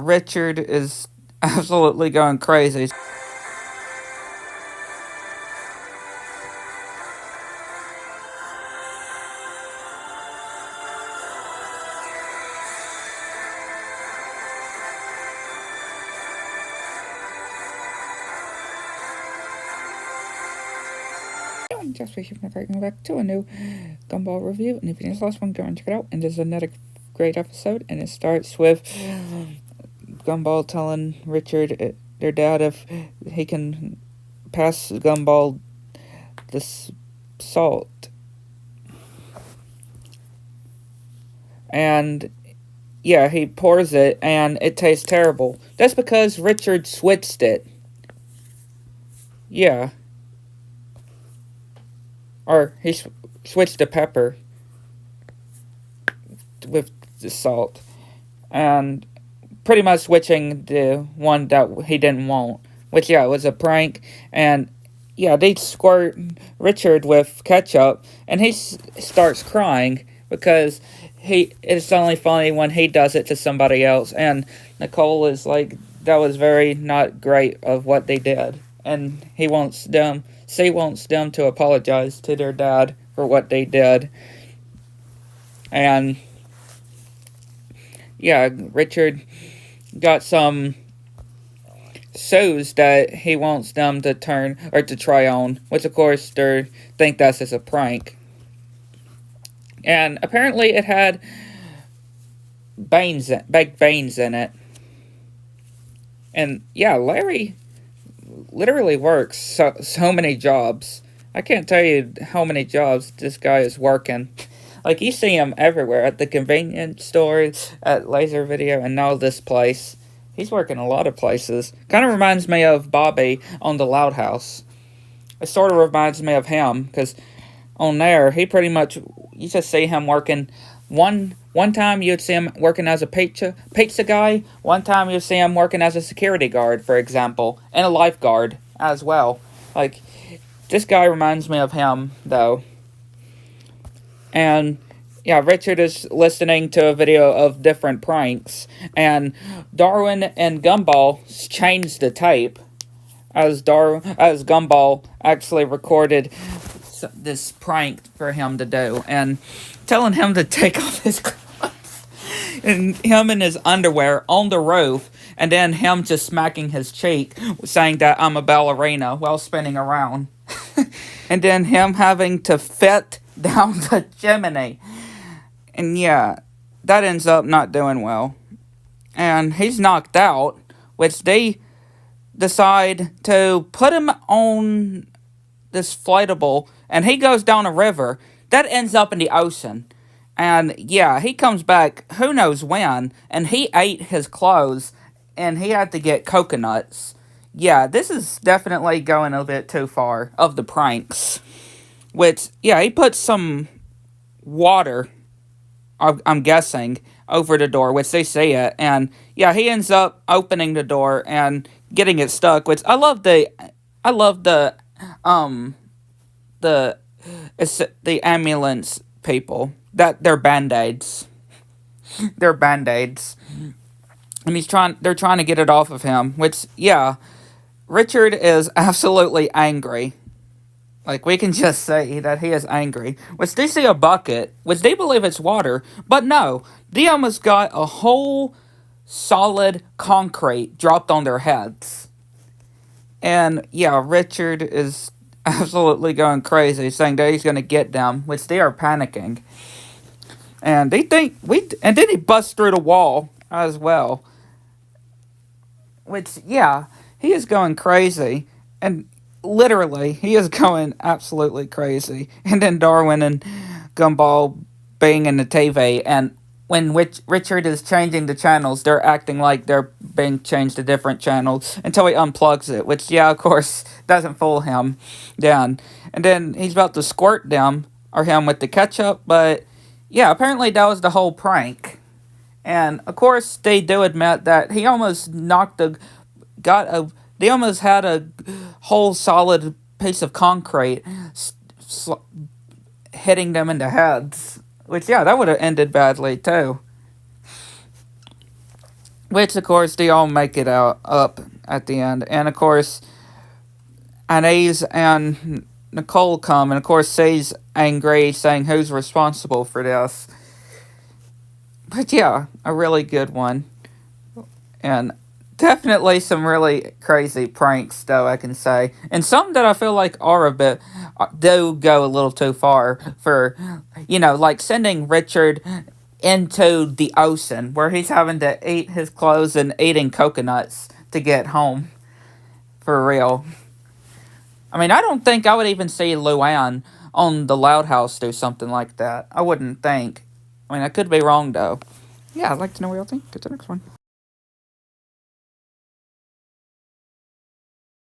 Richard is absolutely going crazy. Just for welcome back to a new Gumball review. And if you missed the last one, go and check it out. And there's another great episode, and it starts with Gumball telling Richard, their dad, if he can pass Gumball this salt. And yeah, he pours it, and it tastes terrible. That's because Richard switched it. Yeah. Or he switched to pepper with the salt. And pretty much switching the one that he didn't want. Which, yeah, was a prank. And, yeah, they squirt Richard with ketchup. And he starts crying because it's only funny when he does it to somebody else. And Nicole is like, that was very not great of what they did. And she wants them to apologize to their dad for what they did. And yeah, Richard got some shoes that he wants them to try on, which of course they think that's just a prank. And apparently it had baked beans in it. And yeah, Larry literally works so many jobs. I can't tell you how many jobs this guy is working. Like, you see him everywhere, at the convenience stores, at Laser Video, and now this place. He's working a lot of places. Kind of reminds me of Bobby on the Loud House. It sort of reminds me of him, because on there, he pretty much, you just see him working. One time you'd see him working as a pizza guy. One time you'd see him working as a security guard, for example, and a lifeguard as well. Like, this guy reminds me of him, though. And yeah, Richard is listening to a video of different pranks, and Darwin and Gumball changed the tape as Gumball actually recorded this prank for him to do, and telling him to take off his clothes, and him in his underwear on the roof, and then him just smacking his cheek, saying that I'm a ballerina while spinning around. And then him having to fit down the chimney. And yeah, that ends up not doing well. And he's knocked out, which they decide to put him on this inflatable, and he goes down a river. That ends up in the ocean. And yeah, he comes back who knows when, and he ate his clothes, and he had to get coconuts. Yeah, this is definitely going a bit too far of the pranks. Which, yeah, he puts some water, I'm guessing, over the door, which they see it, and yeah, he ends up opening the door and getting it stuck, which I love the ambulance people, that they're band-aids. They're band-aids. And they're trying to get it off of him, which, yeah, Richard is absolutely angry. Like, we can just say that he is angry. Which they see a bucket, which they believe it's water, but no, they almost got a whole solid concrete dropped on their heads. And yeah, Richard is absolutely going crazy, saying that he's going to get them, which they are panicking. And they think and then he busts through the wall as well. Which, yeah, he is going crazy. And literally, he is going absolutely crazy. And then Darwin and Gumball being in the TV, and when Richard is changing the channels, they're acting like they're being changed to different channels until he unplugs it, which, yeah, of course, doesn't fool him down. And then he's about to squirt them, or him, with the ketchup, but yeah, apparently that was the whole prank. And of course, they do admit that he almost they almost had a whole solid piece of concrete hitting them in the heads. Which, yeah, that would have ended badly, too. Which, of course, they all make it out up at the end. And, of course, Anais and Nicole come, and, of course, she's angry, saying who's responsible for this. But, yeah, a really good one. And definitely some really crazy pranks, though, I can say. And some that I feel like are a bit, do go a little too far for, like sending Richard into the ocean where he's having to eat his clothes and eating coconuts to get home. For real. I mean, I don't think I would even see Luann on the Loud House do something like that. I wouldn't think. I mean, I could be wrong, though. Yeah, I'd like to know what y'all think. Get to the next one.